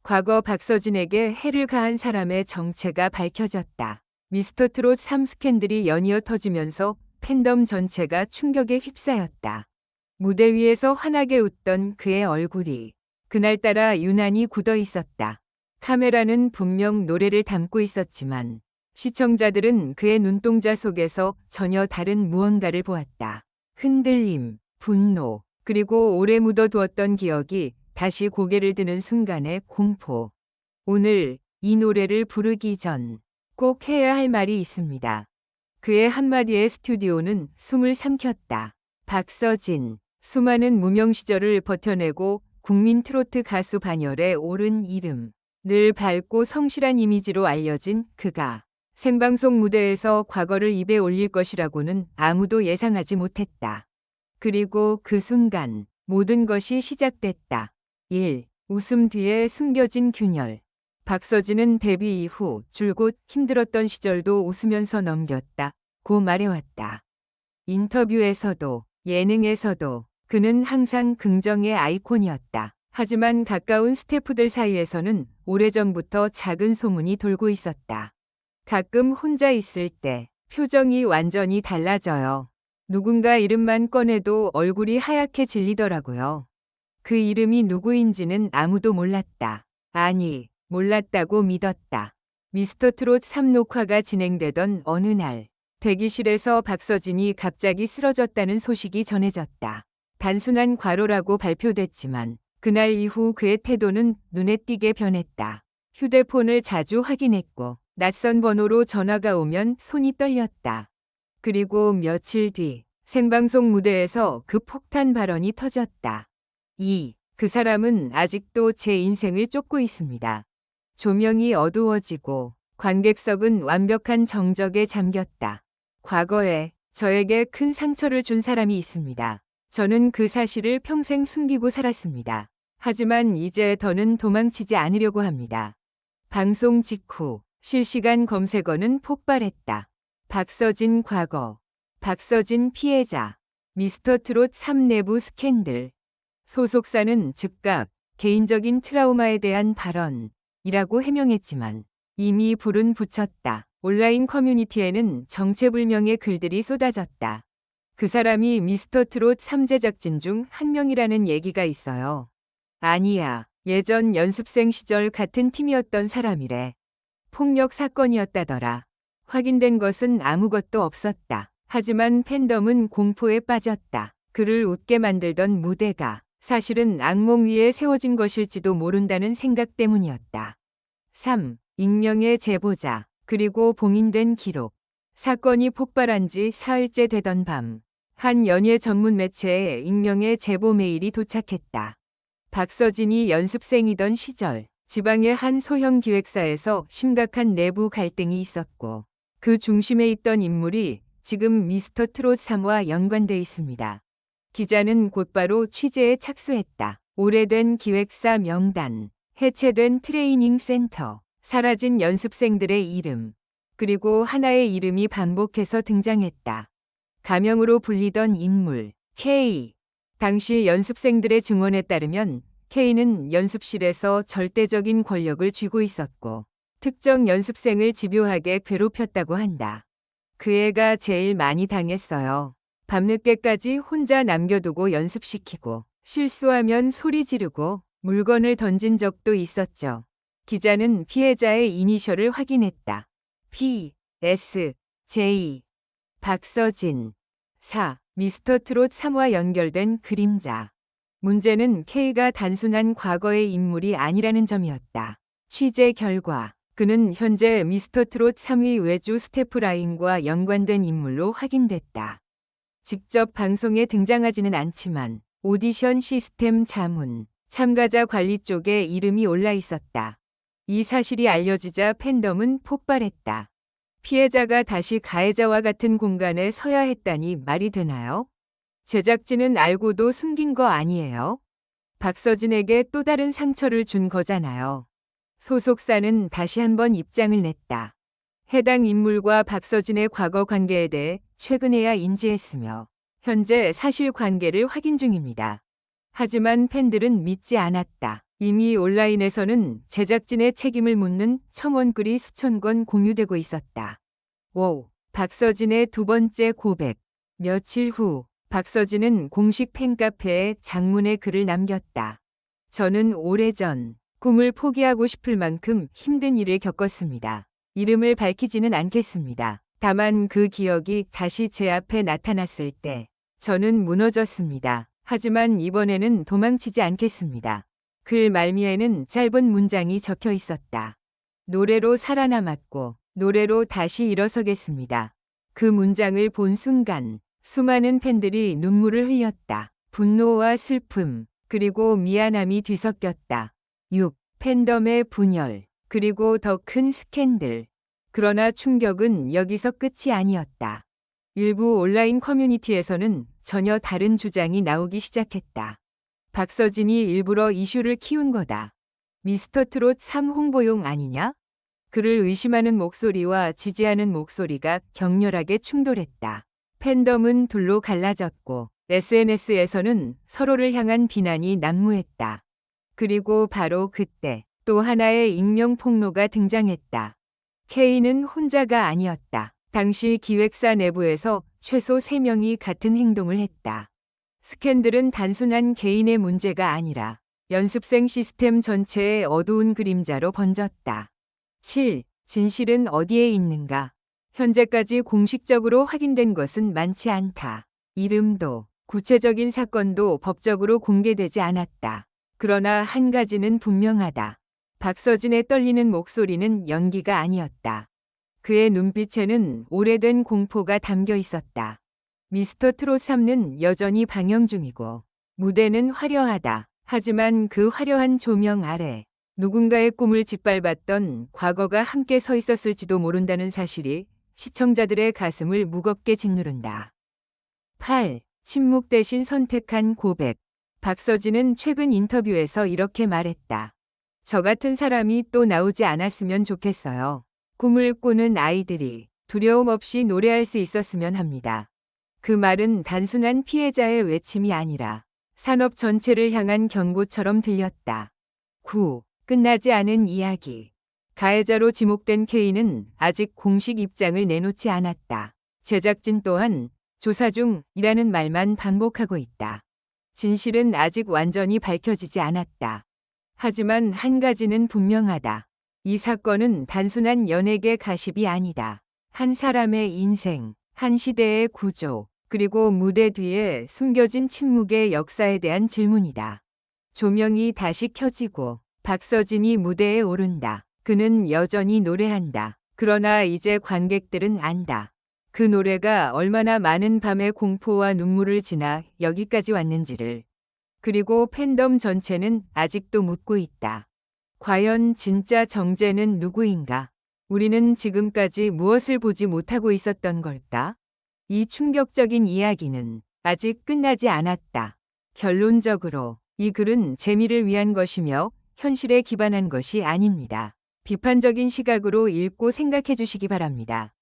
과거 박서진에게 해를 가한 사람의 정체가 밝혀졌다. 미스터트롯 3 스캔들이 연이어 터지면서 팬덤 전체가 충격에 휩싸였다. 무대 위에서 환하게 웃던 그의 얼굴이 그날따라 유난히 굳어 있었다. 카메라는 분명 노래를 담고 있었지만 시청자들은 그의 눈동자 속에서 전혀 다른 무언가를 보았다. 흔들림, 분노, 그리고 오래 묻어두었던 기억이 다시 고개를 드는 순간의 공포. 오늘 이 노래를 부르기 전 꼭 해야 할 말이 있습니다. 그의 한마디에 스튜디오는 숨을 삼켰다. 박서진, 수많은 무명 시절을 버텨내고 국민 트로트 가수 반열에 오른 이름. 늘 밝고 성실한 이미지로 알려진 그가 생방송 무대에서 과거를 입에 올릴 것이라고는 아무도 예상하지 못했다. 그리고 그 순간 모든 것이 시작됐다. 1. 웃음 뒤에 숨겨진 균열. 박서진은 데뷔 이후 줄곧 힘들었던 시절도 웃으면서 넘겼다고 말해왔다. 인터뷰에서도 예능에서도 그는 항상 긍정의 아이콘이었다. 하지만 가까운 스태프들 사이에서는 오래전부터 작은 소문이 돌고 있었다. 가끔 혼자 있을 때 표정이 완전히 달라져요. 누군가 이름만 꺼내도 얼굴이 하얗게 질리더라고요. 그 이름이 누구인지는 아무도 몰랐다. 아니, 몰랐다고 믿었다. 미스터트롯 3 녹화가 진행되던 어느 날, 대기실에서 박서진이 갑자기 쓰러졌다는 소식이 전해졌다. 단순한 과로라고 발표됐지만 그날 이후 그의 태도는 눈에 띄게 변했다. 휴대폰을 자주 확인했고 낯선 번호로 전화가 오면 손이 떨렸다. 그리고 며칠 뒤 생방송 무대에서 그 폭탄 발언이 터졌다. 그 사람은 아직도 제 인생을 쫓고 있습니다. 조명이 어두워지고 관객석은 완벽한 정적에 잠겼다. 과거에 저에게 큰 상처를 준 사람이 있습니다. 저는 그 사실을 평생 숨기고 살았습니다. 하지만 이제 더는 도망치지 않으려고 합니다. 방송 직후 실시간 검색어는 폭발했다. 박서진 과거, 박서진 피해자, 미스터트롯 3 내부 스캔들. 소속사는 즉각 개인적인 트라우마에 대한 발언이라고 해명했지만 이미 불은 붙였다. 온라인 커뮤니티에는 정체불명의 글들이 쏟아졌다. 그 사람이 미스터트롯 3 제작진 중 한 명이라는 얘기가 있어요. 아니야, 예전 연습생 시절 같은 팀이었던 사람이래. 폭력 사건이었다더라. 확인된 것은 아무것도 없었다. 하지만 팬덤은 공포에 빠졌다. 그를 웃게 만들던 무대가 사실은 악몽 위에 세워진 것일지도 모른다는 생각 때문이었다. 3. 익명의 제보자, 그리고 봉인된 기록. 사건이 폭발한 지 사흘째 되던 밤, 한 연예 전문 매체에 익명의 제보 메일이 도착했다. 박서진이 연습생이던 시절, 지방의 한 소형 기획사에서 심각한 내부 갈등이 있었고, 그 중심에 있던 인물이 지금 미스터트롯 3와 연관돼 있습니다. 기자는 곧바로 취재에 착수했다. 오래된 기획사 명단, 해체된 트레이닝 센터, 사라진 연습생들의 이름, 그리고 하나의 이름이 반복해서 등장했다. 가명으로 불리던 인물, K. 당시 연습생들의 증언에 따르면 K는 연습실에서 절대적인 권력을 쥐고 있었고 특정 연습생을 집요하게 괴롭혔다고 한다. 그 애가 제일 많이 당했어요. 밤늦게까지 혼자 남겨두고 연습시키고 실수하면 소리 지르고 물건을 던진 적도 있었죠. 기자는 피해자의 이니셜을 확인했다. P, S, J. 박서진. 4. 미스터트롯 3와 연결된 그림자. 문제는 K가 단순한 과거의 인물이 아니라는 점이었다. 취재 결과 그는 현재 미스터트롯 3위 외주 스태프 라인과 연관된 인물로 확인됐다. 직접 방송에 등장하지는 않지만 오디션 시스템 자문, 참가자 관리 쪽에 이름이 올라 있었다. 이 사실이 알려지자 팬덤은 폭발했다. 피해자가 다시 가해자와 같은 공간에 서야 했다니 말이 되나요? 제작진은 알고도 숨긴 거 아니에요? 박서진에게 또 다른 상처를 준 거잖아요. 소속사는 다시 한번 입장을 냈다. 해당 인물과 박서진의 과거 관계에 대해 최근에야 인지했으며 현재 사실관계를 확인 중입니다. 하지만 팬들은 믿지 않았다. 이미 온라인에서는 제작진의 책임을 묻는 첨언글이 수천 건 공유되고 있었다. 오, 박서진의 두 번째 고백. 며칠 후 박서진은 공식 팬카페에 장문의 글을 남겼다. 저는 오래전 꿈을 포기하고 싶을 만큼 힘든 일을 겪었습니다. 이름을 밝히지는 않겠습니다. 다만 그 기억이 다시 제 앞에 나타났을 때 저는 무너졌습니다. 하지만 이번에는 도망치지 않겠습니다. 글 말미에는 짧은 문장이 적혀 있었다. 노래로 살아남았고 노래로 다시 일어서겠습니다. 그 문장을 본 순간 수많은 팬들이 눈물을 흘렸다. 분노와 슬픔, 그리고 미안함이 뒤섞였다. 6. 팬덤의 분열, 그리고 더 큰 스캔들. 그러나 충격은 여기서 끝이 아니었다. 일부 온라인 커뮤니티에서는 전혀 다른 주장이 나오기 시작했다. 박서진이 일부러 이슈를 키운 거다. 미스터트롯 3 홍보용 아니냐? 그를 의심하는 목소리와 지지하는 목소리가 격렬하게 충돌했다. 팬덤은 둘로 갈라졌고 SNS에서는 서로를 향한 비난이 난무했다. 그리고 바로 그때 또 하나의 익명 폭로가 등장했다. K는 혼자가 아니었다. 당시 기획사 내부에서 최소 3명이 같은 행동을 했다. 스캔들은 단순한 개인의 문제가 아니라 연습생 시스템 전체의 어두운 그림자로 번졌다. 7. 진실은 어디에 있는가? 현재까지 공식적으로 확인된 것은 많지 않다. 이름도 구체적인 사건도 법적으로 공개되지 않았다. 그러나 한 가지는 분명하다. 박서진의 떨리는 목소리는 연기가 아니었다. 그의 눈빛에는 오래된 공포가 담겨 있었다. 미스터트롯 3는 여전히 방영 중이고 무대는 화려하다. 하지만 그 화려한 조명 아래 누군가의 꿈을 짓밟았던 과거가 함께 서 있었을지도 모른다는 사실이 시청자들의 가슴을 무겁게 짓누른다. 8. 침묵 대신 선택한 고백. 박서진은 최근 인터뷰에서 이렇게 말했다. 저 같은 사람이 또 나오지 않았으면 좋겠어요. 꿈을 꾸는 아이들이 두려움 없이 노래할 수 있었으면 합니다. 그 말은 단순한 피해자의 외침이 아니라 산업 전체를 향한 경고처럼 들렸다. 9. 끝나지 않은 이야기. 가해자로 지목된 K는 아직 공식 입장을 내놓지 않았다. 제작진 또한 조사 중이라는 말만 반복하고 있다. 진실은 아직 완전히 밝혀지지 않았다. 하지만 한 가지는 분명하다. 이 사건은 단순한 연예계 가십이 아니다. 한 사람의 인생, 한 시대의 구조, 그리고 무대 뒤에 숨겨진 침묵의 역사에 대한 질문이다. 조명이 다시 켜지고 박서진이 무대에 오른다. 그는 여전히 노래한다. 그러나 이제 관객들은 안다. 그 노래가 얼마나 많은 밤의 공포와 눈물을 지나 여기까지 왔는지를. 그리고 팬덤 전체는 아직도 묻고 있다. 과연 진짜 정재는 누구인가? 우리는 지금까지 무엇을 보지 못하고 있었던 걸까? 이 충격적인 이야기는 아직 끝나지 않았다. 결론적으로 이 글은 재미를 위한 것이며 현실에 기반한 것이 아닙니다. 비판적인 시각으로 읽고 생각해 주시기 바랍니다.